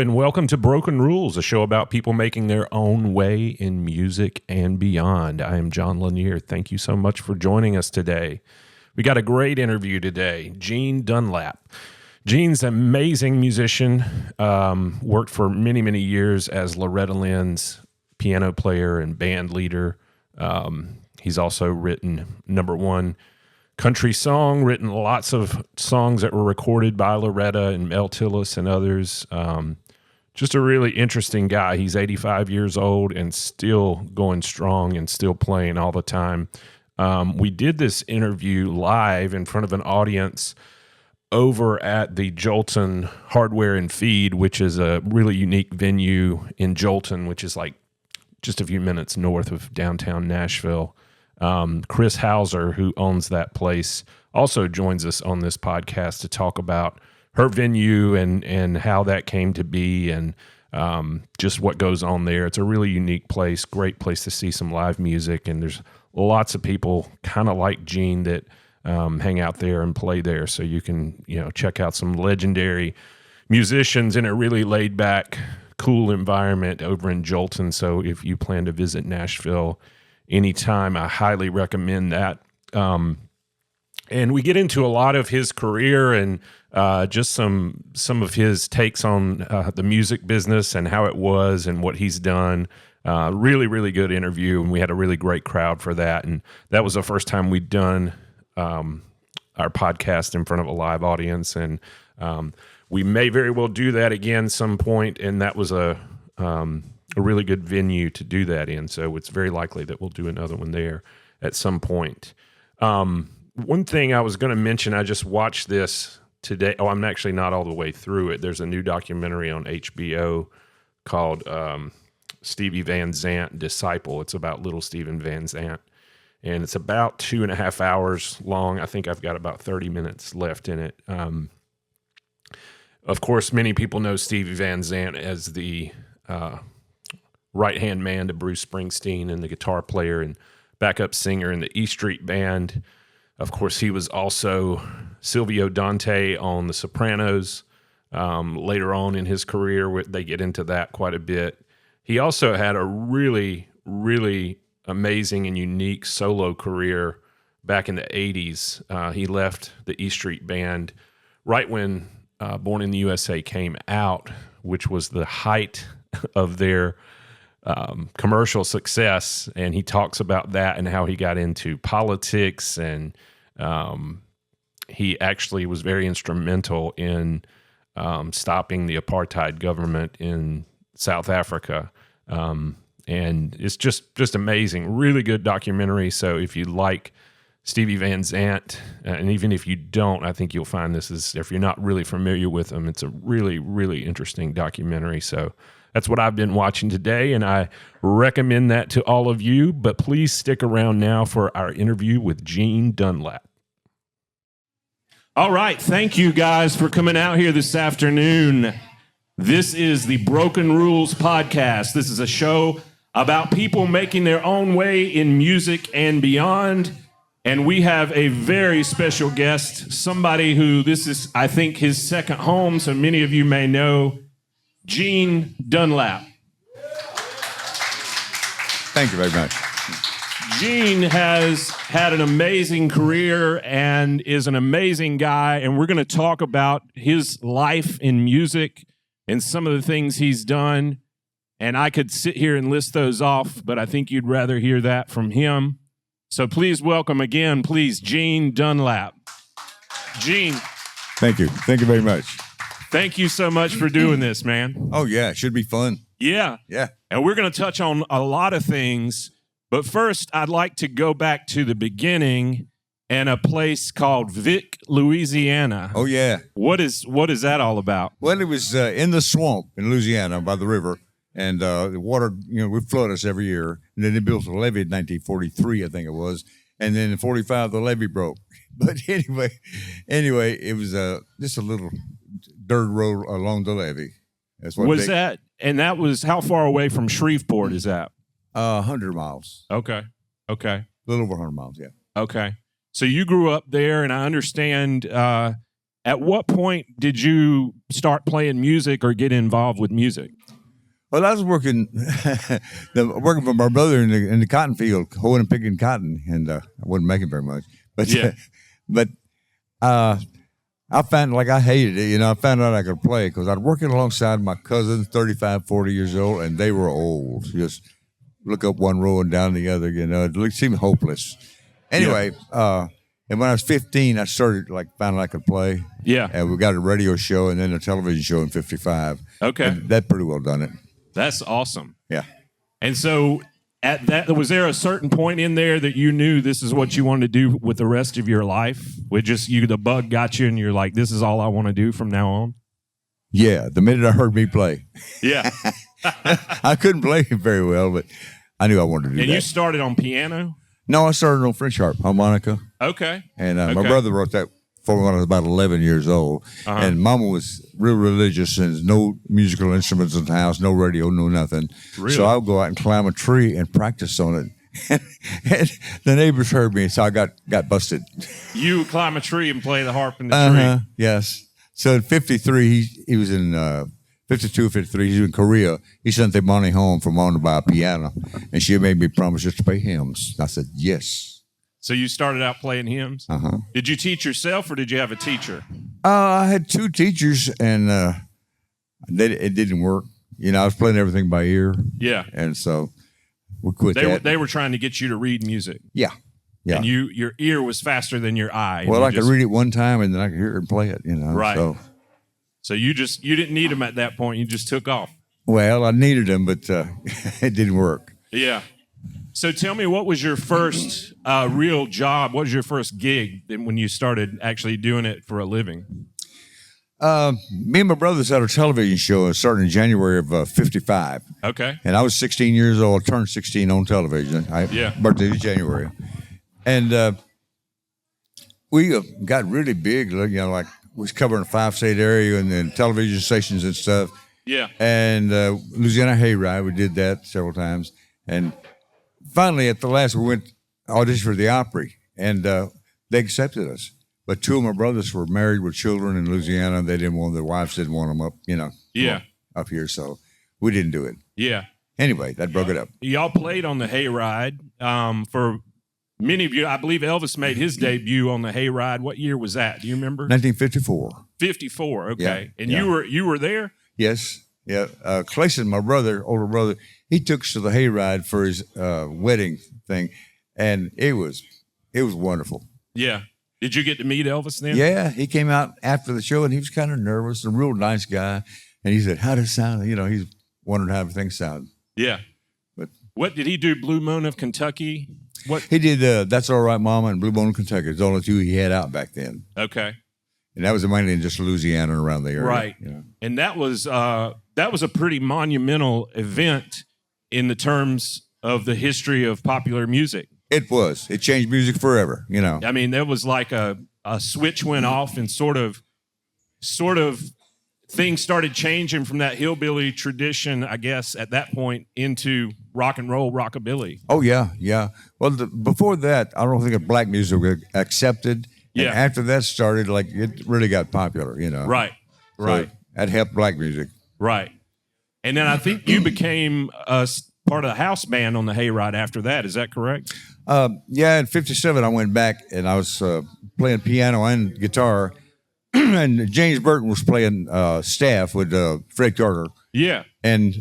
and welcome to Broken Rules, a show about people making their own way in music and beyond. I am John Lanier. Thank you so much for joining us today. We got a great interview today. Gene Dunlap. Gene's an amazing musician, worked for many, many years as Loretta Lynn's piano player and band leader. He's also written #1 country song, written lots of songs that were recorded by Loretta and Tillis and others. Just a really interesting guy. He's 85 years old and still going strong and still playing all the time. We did this interview live in front of an audience over at the Joelton Hardware and Feed, which is a really unique venue in Joelton, which is like just a few minutes north of downtown Nashville. Chris Hauser, who owns that place, also joins us on this podcast to talk about her venue and how that came to be and just what goes on there. It's a really unique place, great place to see some live music, and there's lots of people kind of like Gene that hang out there and play there, so you can check out some legendary musicians in a really laid-back, cool environment over in Joelton. So if you plan to visit Nashville anytime, I highly recommend that. And we get into a lot of his career and just some of his takes on the music business and how it was and what he's done. Really, really good interview, and we had a really great crowd for that. And that was the first time we'd done our podcast in front of a live audience, and we may very well do that again some point. And that was a really good venue to do that in, so it's very likely that we'll do another one there at some point. One thing I was going to mention, I just watched this today. Oh, I'm actually not all the way through it. There's a new documentary on HBO called Stevie Van Zandt, Disciple. It's about little Steven Van Zandt, and it's about 2.5 hours long. I think I've got about 30 minutes left in it. Of course, many people know Stevie Van Zandt as the right-hand man to Bruce Springsteen and the guitar player and backup singer in the E Street Band. Of course, he was also Silvio Dante on The Sopranos. Later on in his career, they get into that quite a bit. He also had a really, really amazing and unique solo career back in the 80s. He left the E Street Band right when Born in the USA came out, which was the height of their commercial success, and he talks about that and how he got into politics, and he actually was very instrumental in stopping the apartheid government in South Africa, and it's just amazing. Really good documentary. So if you like Stevie Van Zandt, and even if you don't, I think you'll find this is, if you're not really familiar with him, it's a really, really interesting documentary. So that's what I've been watching today, and I recommend that to all of you. But please stick around now for our interview with Gene Dunlap. All right. Thank you guys for coming out here this afternoon. This is the Broken Rules podcast. This is a show about people making their own way in music and beyond. And we have a very special guest, somebody who this is, I think, his second home. So many of you may know Gene Dunlap. Thank you very much. Gene has had an amazing career and is an amazing guy, and we're going to talk about his life in music and some of the things he's done. And I could sit here and list those off, but I think you'd rather hear that from him. So please welcome again, please, Gene Dunlap. Gene. Thank you. Thank you very much. Thank you so much for doing this, man. Oh, yeah. It should be fun. Yeah. Yeah. And we're going to touch on a lot of things. But first, I'd like to go back to the beginning and a place called Vic, Louisiana. Oh, yeah. What is that all about? Well, it was in the swamp in Louisiana by the river. And the water, would flood us every year. And then they built a levee in 1943, I think it was. And then in 45, the levee broke. But anyway, it was just a little dirt road along the levee. That's what that. And that was how far away from Shreveport is that? 100 miles. Okay. A little over 100 miles, yeah. Okay. So you grew up there, and I understand At what point did you start playing music or get involved with music? Well, I was working working for my brother in the cotton field, hoeing and picking cotton, and I wasn't making very much. But but I found I hated it. I found out I could play because I was working alongside my cousins, 35, 40 years old, and they were old. Just look up one row and down the other. It seemed hopeless. Anyway, and when I was 15, I started found out I could play. Yeah. And we got a radio show and then a television show in 55. Okay. And that pretty well done it. That's awesome. Yeah. And so at that, was there a certain point in there that you knew this is what you wanted to do with the rest of your life? With just the bug got you and you're like, this is all I want to do from now on? Yeah. The minute I heard me play. Yeah. I couldn't play very well, but I knew I wanted to do that. And you started on piano? No, I started on French harp, harmonica. Okay. And my brother wrote that for me when I was about 11 years old. Uh-huh. And Mama was real religious and no musical instruments in the house, no radio, no nothing. Really? So I would go out and climb a tree and practice on it. And the neighbors heard me, so I got busted. You would climb a tree and play the harp in the tree? Yes. So in 53, he was in 52, 53, he was in Korea. He sent their money home for Mom to buy a piano. And she made me promise just to play hymns. I said, yes. So you started out playing hymns? Uh-huh. Did you teach yourself or did you have a teacher? I had two teachers, and it didn't work. I was playing everything by ear. Yeah. And so we quit that. They were trying to get you to read music. Yeah. Yeah. And your ear was faster than your eye. Well, I could read it one time, and then I could hear it and play it, Right. So you didn't need them at that point. You just took off. Well, I needed them, but it didn't work. Yeah. So tell me, what was your first real job? What was your first gig when you started actually doing it for a living? Me and my brothers had a television show starting in January of 55. Okay. And I was 16 years old. I turned 16 on television. Birthday is January. And we got really big, we was covering a 5-state area and then television stations and stuff. Yeah. And Louisiana Hayride, we did that several times. And finally, at the last, we went audition for the Opry, and they accepted us. But two of my brothers were married with children in Louisiana, and their wives didn't want them up, up here, so we didn't do it. Yeah. Anyway, that broke it up. Y'all played on the Hayride for many of you. I believe Elvis made his debut on the Hayride. What year was that? Do you remember? 1954. 54. Okay. Yeah, and you were there? Yes. Yeah. Clayson, my older brother, he took us to the Hayride for his wedding thing, and it was wonderful. Yeah. Did you get to meet Elvis then? Yeah. He came out after the show, and he was kind of nervous, a real nice guy. And he said, how does it sound? He's wondering how everything sounded. Yeah. But what did he do? Blue Moon of Kentucky? What he did? That's All Right, Mama, and Blue Moon of Kentucky. It's the only two he had out back then. Okay. And that was mainly in just Louisiana and around the area. Right. And that was a pretty monumental event in the terms of the history of popular music. It was. It changed music forever, I mean, there was like a switch went off and sort of things started changing from that hillbilly tradition, I guess, at that point into rock and roll, rockabilly. Oh, yeah, yeah. Well, before that, I don't think black music was accepted. Yeah. And after that started, it really got popular, Right, right. So that helped black music. Right. And then I think you became part of the house band on the Hayride after that. Is that correct? Yeah, in 57, I went back, and I was playing piano and guitar, and James Burton was playing staff with Fred Carter. Yeah. And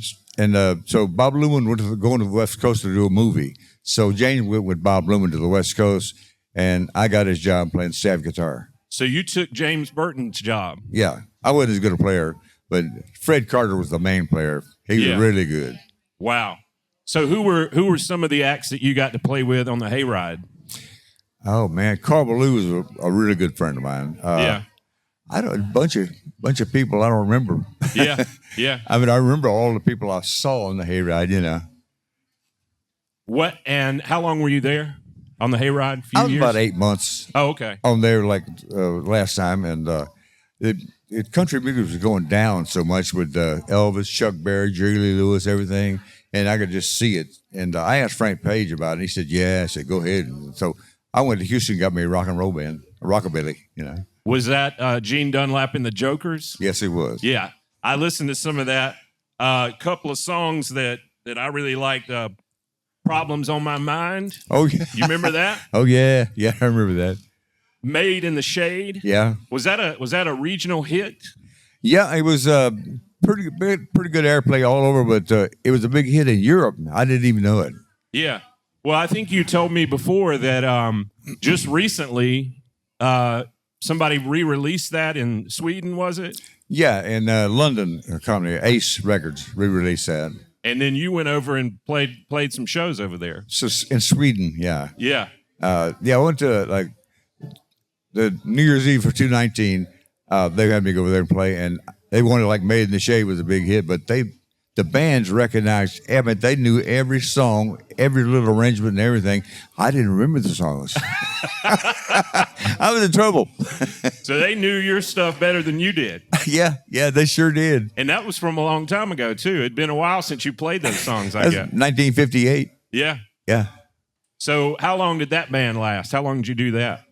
so Bob Lumen going to the West Coast to do a movie. So James went with Bob Lumen to the West Coast, and I got his job playing staff guitar. So you took James Burton's job. Yeah. I wasn't as good a player, but Fred Carter was the main player. He was really good. Wow. So who were some of the acts that you got to play with on the Hayride? Oh, man. Carl Ballou was a really good friend of mine. Yeah. I don't a bunch of people I don't remember. Yeah, yeah. I mean, I remember all the people I saw on the Hayride, What and how long were you there on the Hayride? I was about 8 months. Oh, okay. On there last time, and country music was going down so much with Elvis, Chuck Berry, Jerry Lee Lewis, everything, and I could just see it. And I asked Frank Page about it, and he said, "Yeah." I said, "Go ahead." And so I went to Houston, and got me a rock and roll band, a rockabilly, Was that Gene Dunlap and the Jokers? Yes, it was. Yeah, I listened to some of that. A couple of songs that I really liked. Problems on My Mind. Oh yeah, you remember that? Oh yeah, yeah, I remember that. Made in the Shade. Yeah. Was that a regional hit? Yeah, it was pretty good airplay all over, but it was a big hit in Europe. I didn't even know it. Yeah. Well, I think you told me before that just recently somebody re-released that in Sweden, was it? Yeah, in London, a company, Ace Records, re-released that. And then you went over and played some shows over there. So in Sweden, yeah. Yeah. Yeah, I went to like the New Year's Eve for 2019. They had me go over there and play, and they wanted like "Made in the Shade" was a big hit, but the bands recognized. I mean, they knew every song, every little arrangement, and everything. I didn't remember the songs. I was in trouble. So they knew your stuff better than you did. Yeah, they sure did. And that was from a long time ago too. It'd been a while since you played those songs. I guess 1958. Yeah. Yeah. So how long did that band last? How long did you do that?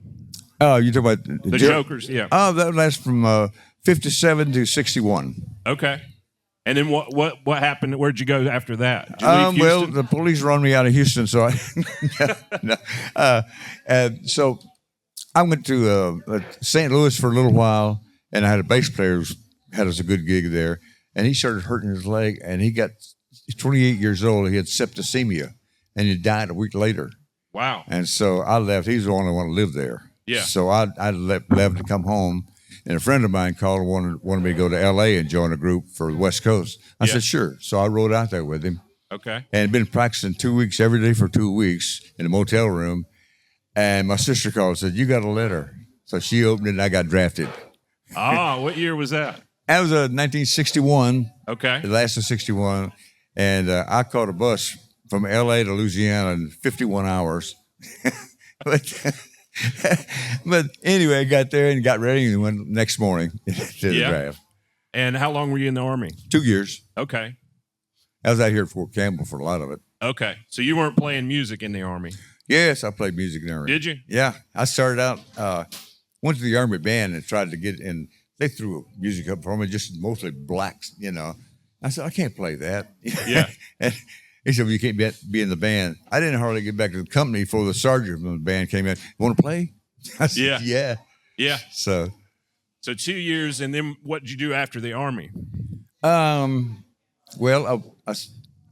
Oh, you talking about the Jokers? Yeah. Oh, that lasted from 57 to 61. Okay. And then what happened? Where'd you go after that? Did you leave Well, Houston? the police run me out of Houston, so so I went to St. Louis for a little while, and I had a bass player who had us a good gig there, and he started hurting his leg, and he's 28 years old. He had septicemia, and he died a week later. Wow. And so I left. He's the only one who lived there. Yeah. So I left to come home. And a friend of mine called and wanted me to go to L.A. and join a group for the West Coast. I said, sure. So I rode out there with him. Okay. And been practicing 2 weeks, every day for 2 weeks in a motel room. And my sister called and said, you got a letter. So she opened it and I got drafted. What year was that? That was 1961. Okay. The last of 61. And I caught a bus from L.A. to Louisiana in 51 hours. But anyway, I got there and got ready and went next morning to the draft. And how long were you in the Army? 2 years. Okay. I was out here at Fort Campbell for a lot of it. Okay. So you weren't playing music in the Army? Yes, I played music in the Army. Did you? Yeah. I started out, went to the Army band and tried to get in. They threw music up for me, just mostly blacks, you know. I said, I can't play that. Yeah. And he said, well, you can't be in the band. I didn't hardly get back to the company before the sergeant from the band came in. You want to play? I said, yeah. Yeah. So 2 years, and then what did you do after the Army? Well,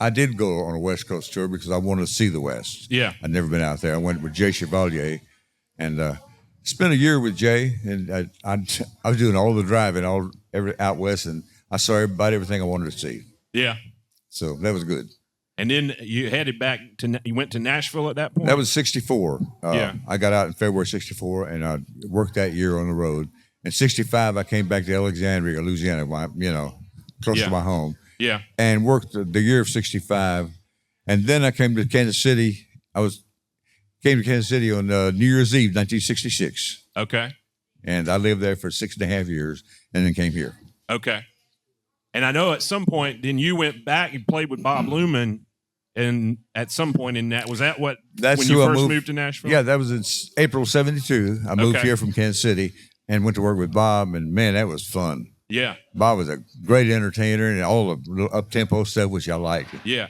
I did go on a West Coast tour because I wanted to see the West. Yeah. I'd never been out there. I went with Jay Chevalier and spent a year with Jay, and I was doing all the driving out west, and I saw everything I wanted to see. Yeah. So that was good. And then you headed back you went to Nashville at that point? That was 64. Yeah. I got out in February 64, and I worked that year on the road. In 65, I came back to Alexandria, Louisiana, close to my home. Yeah. And worked the year of 65. And then I came to Kansas City. Came to Kansas City on New Year's Eve, 1966. Okay. And I lived there for 6.5 years and then came here. Okay. And I know at some point, then you went back and played with Bob Luman. And at some point in that, was that when you first moved to Nashville? Yeah, that was in April 72. I moved here from Kansas City and went to work with Bob. And man, that was fun. Yeah. Bob was a great entertainer and all the up-tempo stuff, which I liked. Yeah.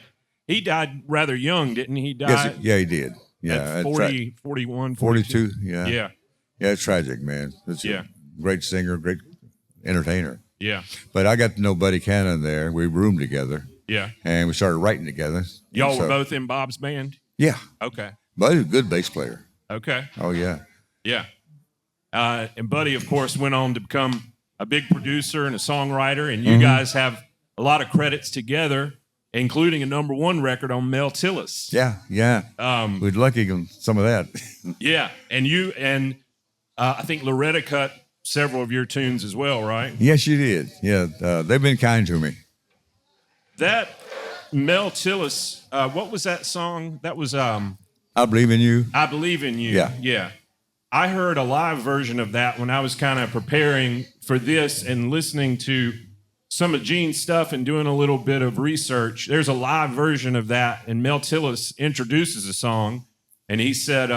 He died rather young, didn't he? Yes, he did. Yeah. At 40, 41, 42. Yeah. Yeah. Yeah, it's tragic, man. It's a great singer, great entertainer. Yeah. But I got to know Buddy Cannon there. We roomed together. Yeah. And we started writing together. Y'all were both in Bob's band? Yeah. Okay. Buddy was a good bass player. Okay. Oh, yeah. Yeah. And Buddy, of course, went on to become a big producer and a songwriter, and you guys have a lot of credits together, including a #1 record on Mel Tillis. Yeah. We'd lucky on some of that. Yeah. And I think Loretta cut several of your tunes as well, right? Yes, you did. Yeah. They've been kind to me. That Mel Tillis, what was that song? That was I Believe in You. I Believe in You. Yeah. Yeah. I heard a live version of that when I was kind of preparing for this and listening to some of Gene's stuff and doing a little bit of research. There's a live version of that, and Mel Tillis introduces the song, and he said,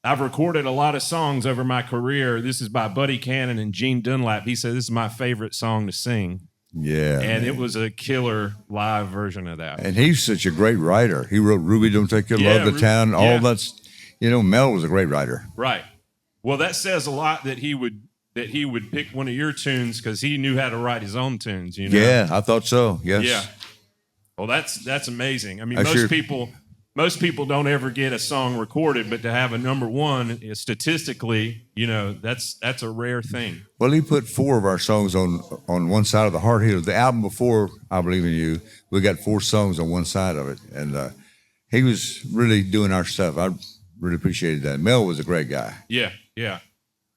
I've recorded a lot of songs over my career. This is by Buddy Cannon and Gene Dunlap. He said this is my favorite song to sing. Yeah. And man. it was a killer live version of that. And he's such a great writer. He wrote Ruby Don't Take Your Love to Town. All that's, Mel was a great writer. Right. Well, that says a lot that he would pick one of your tunes because he knew how to write his own tunes. Yeah, I thought so. Yes. Yeah. Well, that's amazing. I mean, most people don't ever get a song recorded, but to have a number one statistically, that's a rare thing. Well, he put 4 of our songs on one side of the Hard Hill. The album before I Believe in You, we got 4 songs on one side of it, and he was really doing our stuff. I really appreciated that. Mel was a great guy. Yeah, yeah.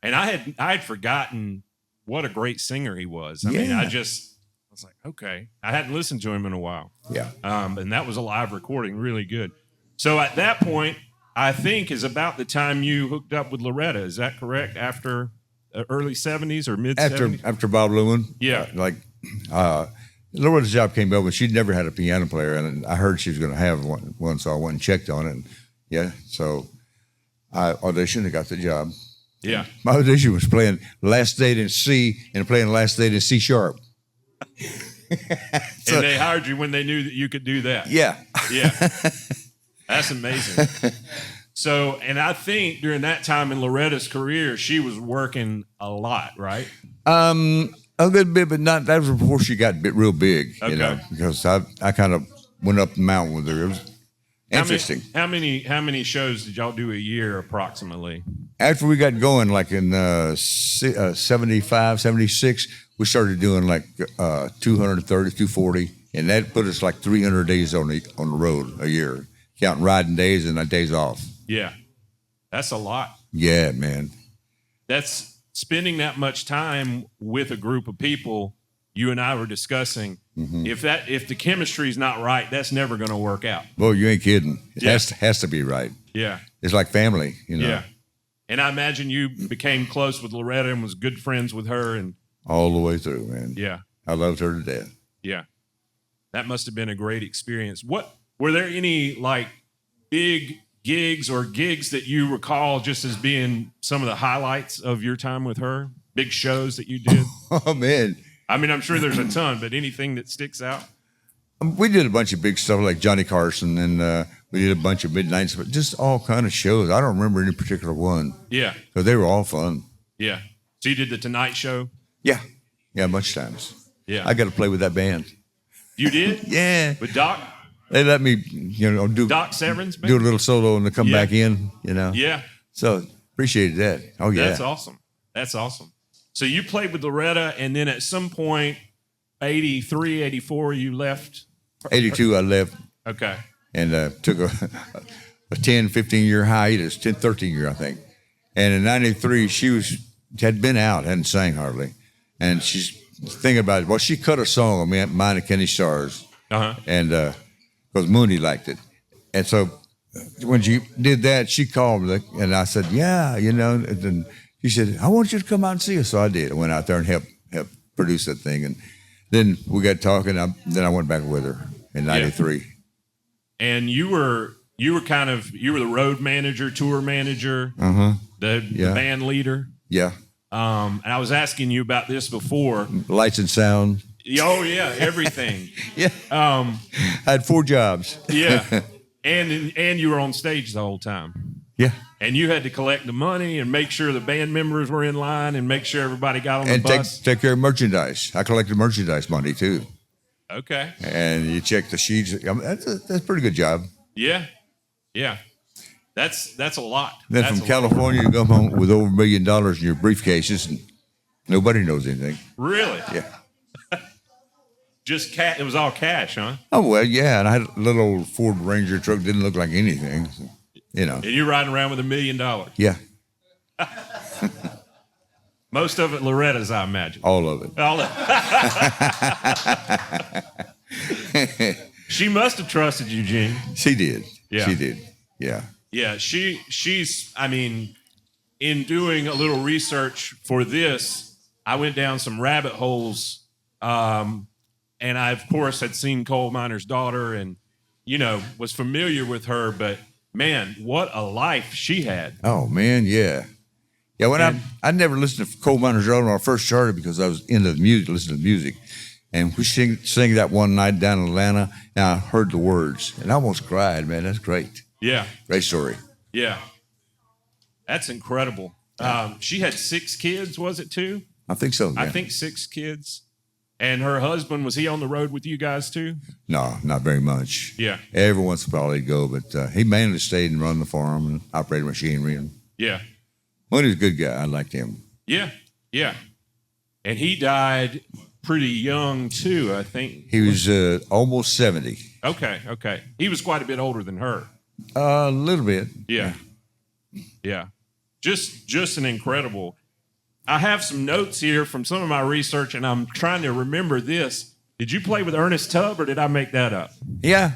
And I had forgotten what a great singer he was. I mean, I was like, okay. I hadn't listened to him in a while. Yeah. And that was a live recording, really good. So at that point, I think is about the time you hooked up with Loretta. Is that correct? After early 70s or mid 70s? After Bob Lewin. Yeah. Loretta's job came up, and she'd never had a piano player, and I heard she was going to have one, so I went and checked on it. And so I auditioned and got the job. Yeah. My audition was playing Last Date in C and playing Last Date in C sharp. And they hired you when they knew that you could do that. Yeah. Yeah. That's amazing. So, and I think during that time in Loretta's career, she was working a lot, right? A little bit, but not. That was before she got real big, because I kind of went up the mountain with her. It was interesting. How many shows did y'all do a year approximately? After we got going, like in 75, 76, we started doing like 230, 240, and that put us like 300 days on the road a year, counting riding days and days off. Yeah, that's a lot. Yeah, man. That's spending that much time with a group of people. You and I were discussing if the chemistry is not right, that's never going to work out. Well, you ain't kidding. It has to be right. Yeah, it's like family, Yeah, and I imagine you became close with Loretta and was good friends with her, and all the way through, man. Yeah, I loved her to death. Yeah, that must have been a great experience. What were there any like big gigs or gigs that you recall just as being some of the highlights of your time with her? Big shows that you did? Oh man. I mean, I'm sure there's a ton, but anything that sticks out? We did a bunch of big stuff like Johnny Carson, and we did a bunch of midnights, but just all kind of shows. I don't remember any particular one. Yeah. Because they were all fun. Yeah. So you did the Tonight Show? Yeah. Yeah, a bunch of times. Yeah. I got to play with that band. You did? Yeah. With Doc? They let me, do Doc Severance, do a little solo and then come back in, Yeah. So appreciated that. Oh, yeah. That's awesome. That's awesome. So you played with Loretta, and then at some point, 83, 84, you left? 82, I left. Okay. And took a 10, 15-year hiatus, 10, 13-year, I think. And in 93, she had been out, hadn't sang hardly. And she's thinking about it. Well, she cut a song on mine and Kenny Starr's. Uh-huh. And because Mooney liked it. And so when she did that, she called me, and I said, yeah, and then she said, I want you to come out and see us. So I did. I went out there and helped produce that thing. And then we got talking. Then I went back with her in 93. Yeah. And you were the road manager, tour manager, the band leader. Yeah. And I was asking you about this before. Lights and sound. Oh yeah, everything. Yeah. I had 4 jobs. Yeah. And you were on stage the whole time. Yeah. And you had to collect the money and make sure the band members were in line and make sure everybody got on the bus. And take care of merchandise. I collected merchandise money too. Okay. And you check the sheets. That's a pretty good job. Yeah. Yeah. That's a lot. Then from California, you come home with over $1 million in your briefcases, and nobody knows anything. Really? Yeah. Just cash. It was all cash, huh? Oh well, yeah. And I had a little old Ford Ranger truck. Didn't look like anything, so, And you're riding around with $1 million. Yeah. Most of it Loretta's, I imagine. All of it. All of it. She must have trusted you, Gene. She did. Yeah. She did. Yeah. Yeah. She's. I mean, in doing a little research for this, I went down some rabbit holes. And I, of course, had seen Coal Miner's Daughter and, was familiar with her. But Man, what a life she had. Oh man, yeah. Yeah, when I never listened to Coal Miner's Road when I first started because I was into the music, listening to music. And we sang that one night down in Atlanta, and I heard the words, and I almost cried, man. That's great. Yeah. Great story. Yeah. That's incredible. She had 6 kids, was it 2? I think so. Yeah. I think 6 kids. And her husband, was he on the road with you guys too? No, not very much. Yeah. Every once in a while he'd go, but he mainly stayed and run the farm and operated machinery. And yeah. Well, he was a good guy. I liked him. Yeah. Yeah. And he died pretty young too, I think. He was almost 70. Okay. He was quite a bit older than her. A little bit. Yeah. Yeah. Just an incredible. I have some notes here from some of my research, and I'm trying to remember this. Did you play with Ernest Tubb, or did I make that up? Yeah.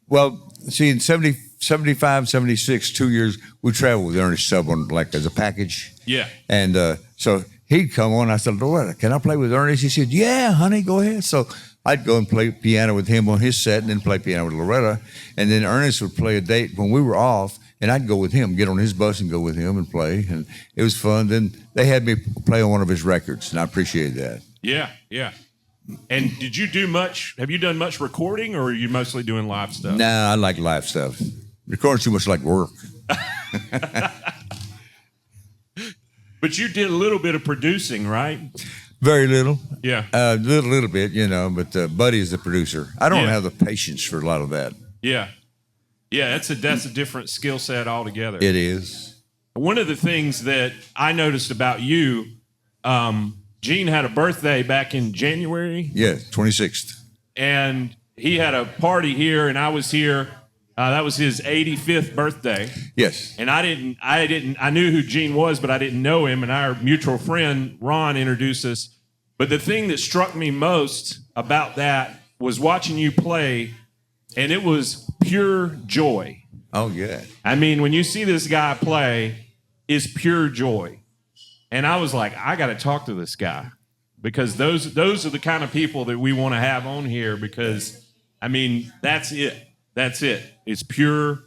Well, see, in 75, 76, 2 years, we traveled with Ernest Tubb on, like, as a package. Yeah. And so he'd come on. I said, Loretta, can I play with Ernest? He said, yeah, honey, go ahead. So I'd go and play piano with him on his set and then play piano with Loretta. And then Ernest would play a date when we were off, and I'd go with him, get on his bus and go with him and play. And it was fun. Then they had me play on one of his records, and I appreciated that. Yeah. And did you do much? Have you done much recording, or are you mostly doing live stuff? Nah, I like live stuff. Recording's too much like work. But you did a little bit of producing, right? Very little. Yeah. Little bit, but Buddy is the producer. I don't have the patience for a lot of that. Yeah. Yeah, that's a different skill set altogether. It is. One of the things that I noticed about you, Gene had a birthday back in January. Yeah, 26th. And he had a party here, and I was here. That was his 85th birthday. Yes. And I knew who Gene was, but I didn't know him. And our mutual friend, Ron, introduced us. But the thing that struck me most about that was watching you play, and it was pure joy. Oh, yeah. I mean, when you see this guy play, it's pure joy. And I was like, I got to talk to this guy, because those are the kind of people that we want to have on here, because, I mean, that's it. That's it. It's pure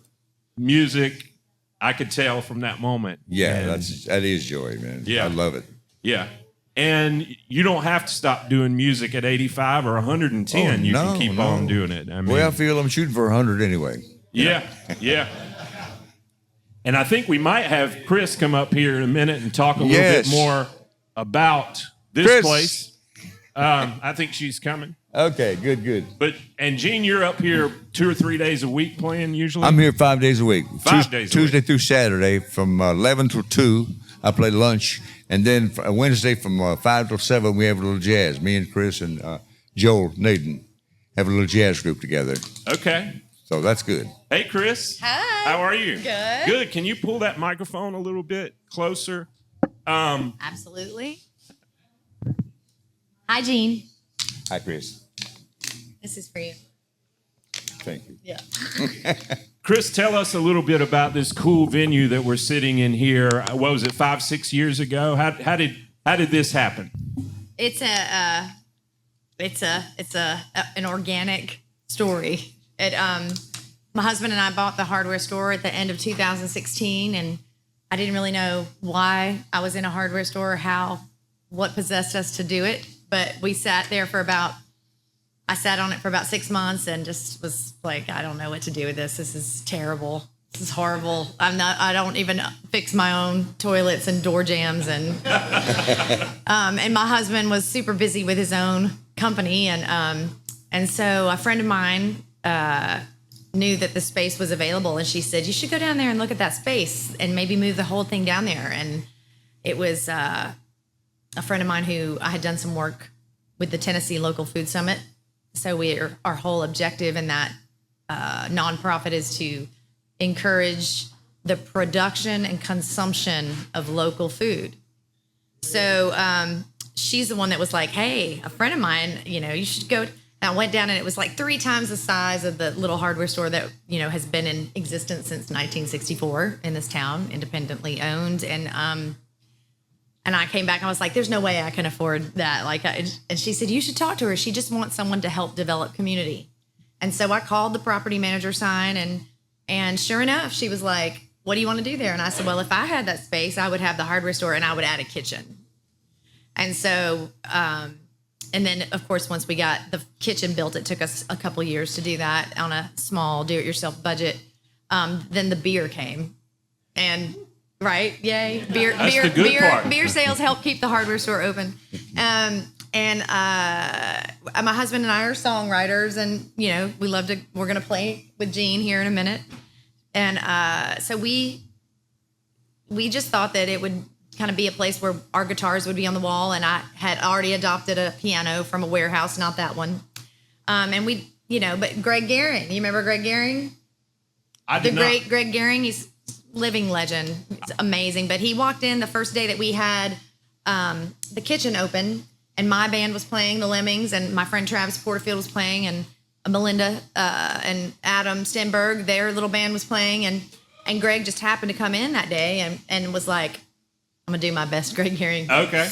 music. I could tell from that moment. Yeah, that is joy, man. Yeah. I love it. Yeah. And you don't have to stop doing music at 85 or 110. You can keep on doing it. I mean, I feel I'm shooting for 100 anyway. Yeah. And I think we might have Chris come up here in a minute and talk a little bit more about this place. I think she's coming. Okay, good. And Gene, you're up here 2 or 3 days a week playing usually? I'm here 5 days a week. 5 days a week. Tuesday through Saturday from 11 till 2, I play lunch. And then Wednesday from 5 till 7, we have a little jazz. Me and Chris and Joel Naden have a little jazz group together. Okay. So that's good. Hey, Chris. Hi. How are you? Good. Good. Can you pull that microphone a little bit closer? Absolutely. Hi, Gene. Hi, Chris. This is for you. Thank you. Yeah. Chris, tell us a little bit about this cool venue that we're sitting in here. What was it, 5-6 years ago? How did this happen? It's an organic story. My husband and I bought the hardware store at the end of 2016, and I didn't really know why I was in a hardware store, what possessed us to do it. But we sat there I sat on it for about 6 months and just was like, I don't know what to do with this. This is terrible. This is horrible. I don't even fix my own toilets and door jams. And my husband was super busy with his own company. And so a friend of mine knew that the space was available. And she said, you should go down there and look at that space and maybe move the whole thing down there. And it was a friend of mine who I had done some work with the Tennessee Local Food Summit. So our whole objective in that nonprofit is to encourage the production and consumption of local food. So she's the one that was like, hey, a friend of mine, you should go. And I went down, and it was like 3 times the size of the little hardware store that, has been in existence since 1964 in this town, independently owned. And I came back and I was like, there's no way I can afford that. And she said, you should talk to her. She just wants someone to help develop community. And so I called the property manager sign, and And sure enough, she was like, what do you want to do there? And I said, well, if I had that space, I would have the hardware store and I would add a kitchen. And so, and then, of course, once we got the kitchen built, it took us a couple years to do that on a small do-it-yourself budget. Then the beer came. And, right? Yay. Beer sales help keep the hardware store open. My husband and I are songwriters, and, we're going to play with Gene here in a minute. And so we just thought that it would kind of be a place where our guitars would be on the wall, and I had already adopted a piano from a warehouse, not that one. And but Greg Gehring, you remember Greg Gehring? I did not. The great Greg Gehring, he's living legend. It's amazing. But he walked in the first day that we had the kitchen open, and my band was playing, the Lemmings, and my friend Travis Porterfield was playing, and Melinda and Adam Stenberg, their little band was playing, and Greg just happened to come in that day and was like, I'm going to do my best Greg Gehring. Okay.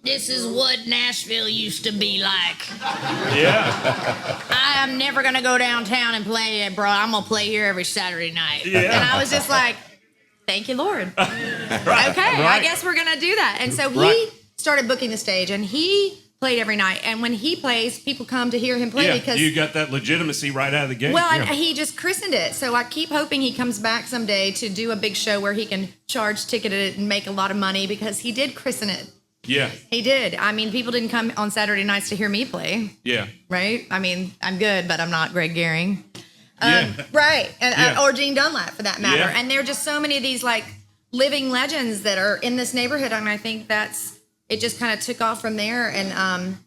This is what Nashville used to be like. Yeah. I am never going to go downtown and play it, bro. I'm going to play here every Saturday night. Yeah. And I was just like, thank you, Lord. Right. Okay, Right. I guess we're going to do that. And so he started booking the stage, and he played every night. And when he plays, people come to hear him play because you got that legitimacy right out of the gate. well, yeah. and he just christened it. So I keep hoping he comes back someday to do a big show where he can charge ticketed it and make a lot of money, because he did christen it. Yeah. He did. I mean, people didn't come on Saturday nights to hear me play. Yeah. Right? I mean, I'm good, but I'm not Greg Gehring. Yeah. Right. And Yeah. or Gene Dunlap, for that matter. Yeah. And there are just so many of these like living legends that are in this neighborhood, and I think it just kind of took off from there. And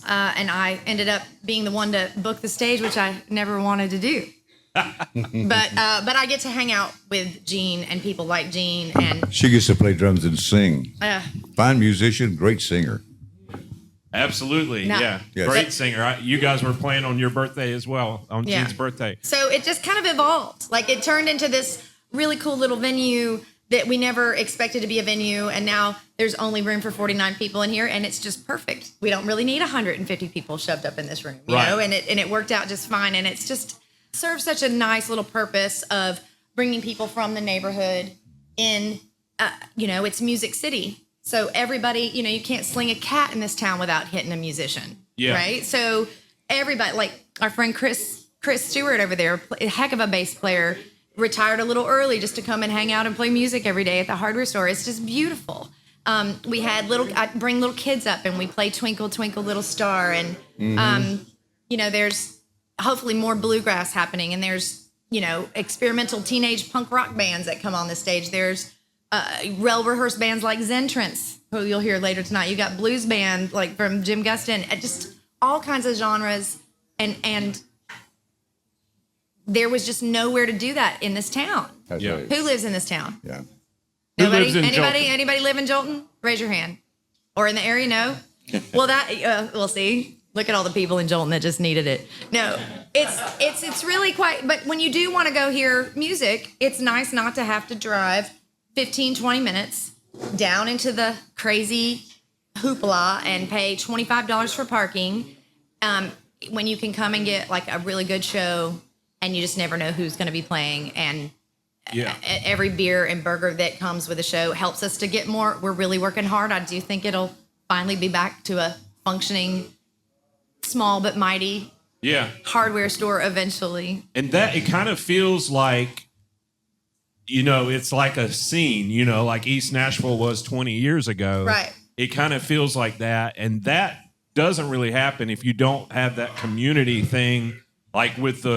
I ended up being the one to book the stage, which I never wanted to do. But I get to hang out with Gene and people like Gene, and She gets to play drums and sing. Fine musician, great singer. Absolutely. No. Yeah. Yes. Great singer. You guys were playing on your birthday as well, on Yeah. Gene's birthday. So it just kind of evolved. Like, it turned into this really cool little venue that we never expected to be a venue, and now there's only room for 49 people in here, and it's just perfect. We don't really need 150 people shoved up in this room, you know, and it worked out just fine, and it's just serves such a nice little purpose of bringing people from the neighborhood in. It's Music City, so everybody, you can't sling a cat in this town without hitting a musician, right? So everybody, like our friend Chris Stewart over there, a heck of a bass player, retired a little early just to come and hang out and play music every day at the hardware store. It's just beautiful. We had I bring little kids up and we play Twinkle, Twinkle, Little Star. And, there's hopefully more bluegrass happening. And there's, experimental teenage punk rock bands that come on the stage. There's well-rehearsed bands like Zentrance, who you'll hear later tonight. You got blues band like from Jim Guston, just all kinds of genres. And there was just nowhere to do that in this town. That's Yeah. right. Who lives in this town? Yeah. Who Nobody? lives in Joelton? Anybody live in Joelton? Raise your hand. Or in the area? No. Well, we'll see. Look at all the people in Joelton that just needed it. No, it's really quite. But when you do want to go hear music, it's nice not to have to drive 15, 20 minutes down into the crazy hoopla and pay $25 for parking. When you can come and get like a really good show, and you just never know who's going to be playing. And every beer and burger that comes with the show helps us to get more. We're really working hard. I do think it'll finally be back to a functioning, small but mighty hardware store eventually. And that, it kind of feels like, it's like a scene, like East Nashville was 20 years ago. Right. It kind of feels like that. And that doesn't really happen if you don't have that community thing, like with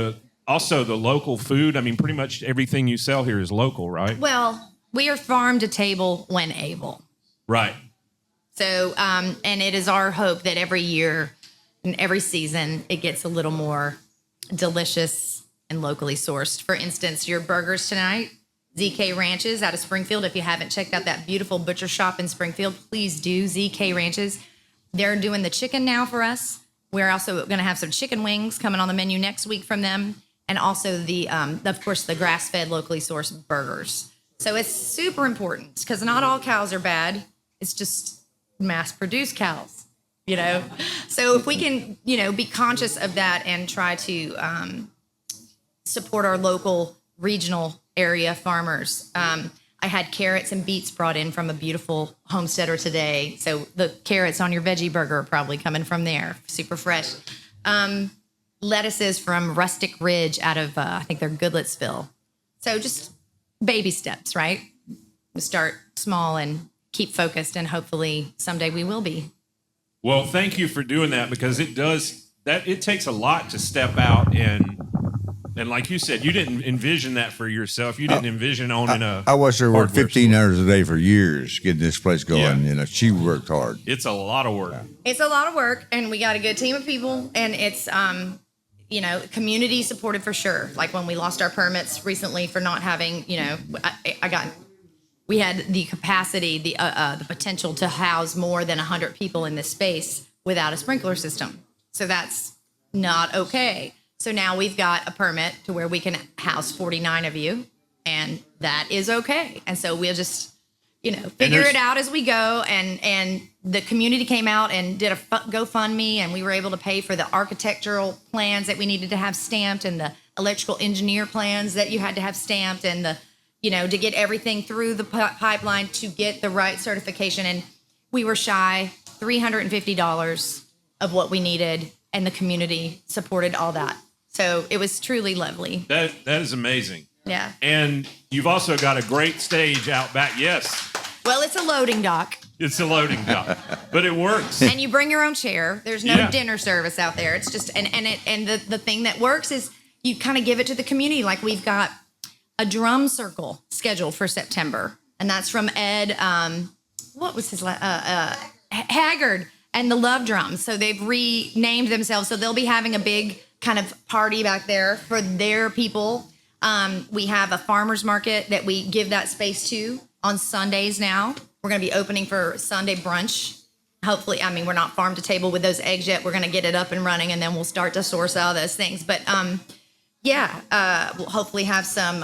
also the local food. I mean, pretty much everything you sell here is local, right? Well, we are farm to table when able. Right. So, and it is our hope that every year and every season it gets a little more delicious and locally sourced. For instance, your burgers tonight, ZK Ranches out of Springfield. If you haven't checked out that beautiful butcher shop in Springfield, please do. ZK Ranches. They're doing the chicken now for us. We're also going to have some chicken wings coming on the menu next week from them. And also of course, the grass-fed, locally sourced burgers. So it's super important because not all cows are bad. It's just mass-produced cows, So if we can, be conscious of that and try to support our local regional area farmers. I had carrots and beets brought in from a beautiful homesteader today. So the carrots on your veggie burger are probably coming from there, super fresh. Lettuces from Rustic Ridge out of, I think they're Goodlettsville. So just baby steps, right? We start small and keep focused, and hopefully someday we will be. Well, thank you for doing that, because it takes a lot to step out and like you said, you didn't envision that for yourself. You didn't envision owning I watched her work hardware 15 store. hours a day for years getting this place going. Yeah. She worked hard. It's a lot of work. It's a lot of work, and we got a good team of people, and it's, community supported for sure. Like when we lost our permits recently for not having, we had the capacity, the potential to house more than 100 people in this space without a sprinkler system. So that's not okay. So now we've got a permit to where we can house 49 of you, and that is okay. And so we'll just, figure it out as we go. And the community came out and did a GoFundMe, and we were able to pay for the architectural plans that we needed to have stamped, and the electrical engineer plans that you had to have stamped, and to get everything through the pipeline to get the right certification. And we were shy $350 of what we needed, and the community supported all that. So it was truly lovely. That is amazing. Yeah. And you've also got a great stage out back. Yes, Well, it's a loading dock. it's a loading dock, but it works. And you bring your own chair. There's no Yeah. dinner service out there. It's just and the thing that works is you kind of give it to the community. Like we've got a drum circle scheduled for September, and that's from Ed. What was his Haggard and the Love Drums. So they've renamed themselves. So they'll be having a big kind of party back there for their people. We have a farmer's market that we give that space to on Sundays now. We're going to be opening for Sunday brunch. Hopefully, we're not farm to table with those eggs yet. We're going to get it up and running, and then we'll start to source all those things. But we'll hopefully have some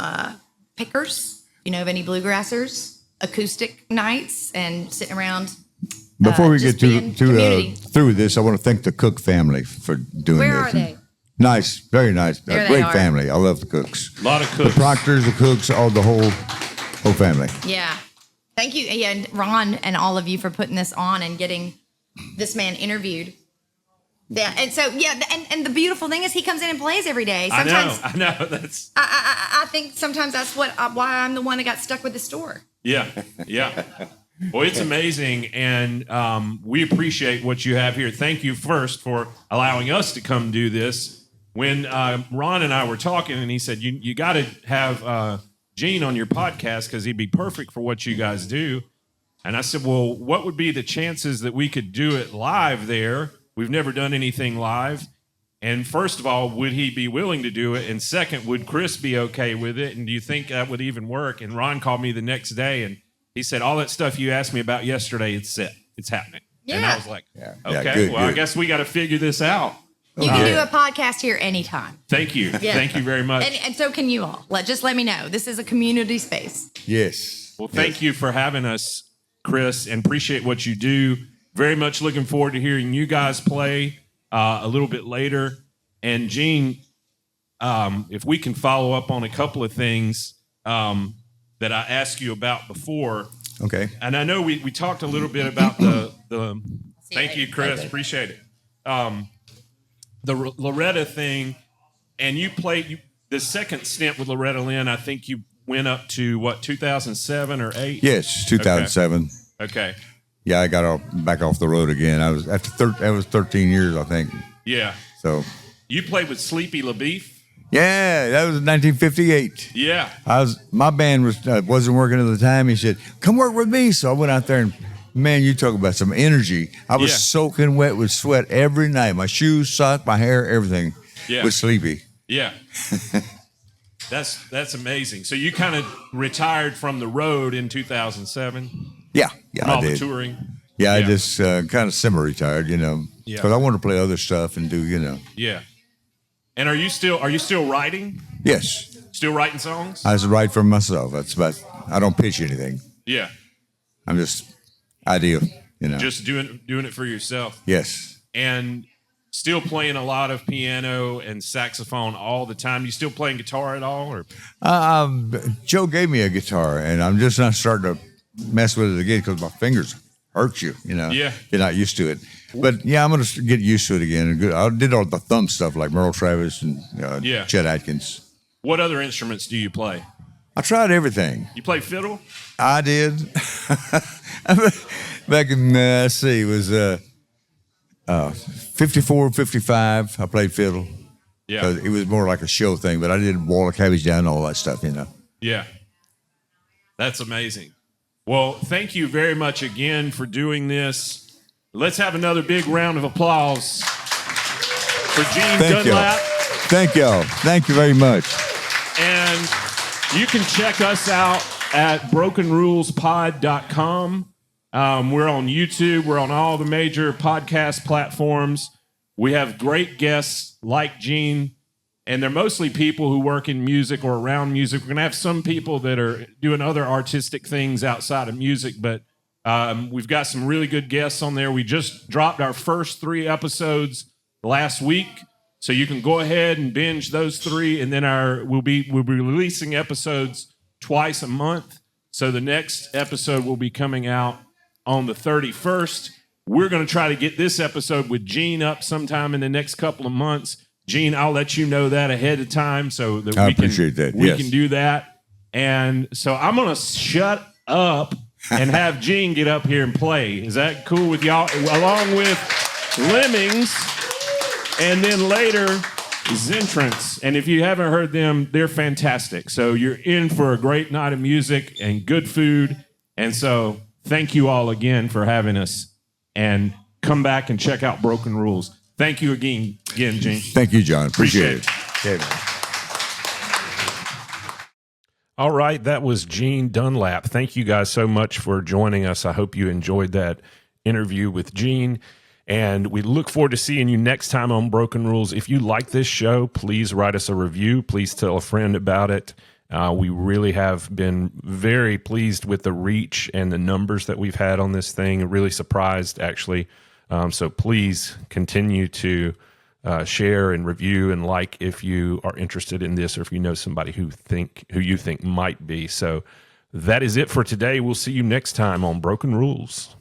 pickers, of any bluegrassers, acoustic nights, and sitting around. Before we just get being community. through this, I want to thank the Cook family for doing Where this. are they? Nice, very nice. There they Great are. family. I love the Cooks. A lot of cooks. The Proctors, the Cooks, the whole family. Yeah. Thank you, and Ron and all of you for putting this on and getting this man interviewed. Yeah, and so and the beautiful thing is he comes in and plays every day. Sometimes I know. That's I think sometimes that's why I'm the one that got stuck with the store. yeah. Well, it's amazing, and we appreciate what you have here. Thank you first for allowing us to come do this. When Ron and I were talking, and he said, you got to have Gene on your podcast because he'd be perfect for what you guys do. And I said, well, what would be the chances that we could do it live there? We've never done anything live. And first of all, would he be willing to do it? And second, would Chris be okay with it? And do you think that would even work? And Ron called me the next day, and he said, all that stuff you asked me about yesterday, it's set. It's happening. And I Yeah. was like, Yeah, okay, good, well, I good. guess we got to figure this out. You can do a podcast here anytime. Thank you. Yeah. Thank you very much. And so can you all. Just let me know. This is a community space. Yes. Well, thank you for having us, Chris, and appreciate what you do. Very much looking forward to hearing you guys play a little bit later. And Gene, if we can follow up on a couple of things that I asked you about before. Okay. And I know we talked a little bit about the thank you, Chris. Appreciate it. The Loretta thing, and you played the second stint with Loretta Lynn. I think you went up to what, 2007 or 8? Yes, 2007. Okay. Yeah, I got back off the road again. I was that was 13 years, I think. Yeah. So. You played with Sleepy LaBeef. Yeah, that was 1958. Yeah. My band wasn't working at the time. He said, "Come work with me." So I went out there, and man, you talk about some energy. I was Yeah. soaking wet with sweat every night. My shoes, socks, my hair, everything was sleepy. Yeah. That's amazing. So you kind of retired from the road in 2007. Yeah, From I all the did. touring. Yeah, I just kind of semi-retired, Yeah. because I wanted to play other stuff and do, Yeah. And are you still writing? Yes, Still writing songs? I just write for myself. That's about. I don't pitch anything. Yeah. I'm just idea, Just doing it for yourself. Yes. And still playing a lot of piano and saxophone all the time. You still playing guitar at all? Or Joe gave me a guitar, and I'm just not starting to mess with it again because my fingers hurt you. Yeah. You're not used to it. But yeah, I'm going to get used to it again. I did all the thumb stuff like Merle Travis and Chet Atkins. What other instruments do you play? I tried everything. You play fiddle? I did. Back in, it was 54, 55, I played fiddle. Yeah. It was more like a show thing, but I did Wall of Cabbage Down and all that stuff, Yeah. That's amazing. Well, thank you very much again for doing this. Let's have another big round of applause for Gene Dunlap. Thank y'all. Thank you very much. And you can check us out at brokenrulespod.com. We're on YouTube. We're on all the major podcast platforms. We have great guests like Gene, and they're mostly people who work in music or around music. We're going to have some people that are doing other artistic things outside of music, but we've got some really good guests on there. We just dropped our first 3 episodes last week, so you can go ahead and binge those 3, and then we'll be releasing episodes twice a month. So the next episode will be coming out on the 31st. We're going to try to get this episode with Gene up sometime in the next couple of months. Gene, I'll let you know that ahead of time so that we can do that. And so I'm going to shut up and have Gene get up here and play. Is that cool with y'all? Along with Lemmings, and then later Zentrance. And if you haven't heard them, they're fantastic. So you're in for a great night of music and good food. And so thank you all again for having us. And come back and check out Broken Rules. Thank you again, Gene. Thank you, John. Appreciate it. Okay. All right, that was Gene Dunlap. Thank you guys so much for joining us. I hope you enjoyed that interview with Gene. And we look forward to seeing you next time on Broken Rules. If you like this show, please write us a review. Please tell a friend about it. We really have been very pleased with the reach and the numbers that we've had on this thing. Really surprised, actually. So please continue to share and review and like if you are interested in this or if you know somebody who you think might be. So that is it for today. We'll see you next time on Broken Rules.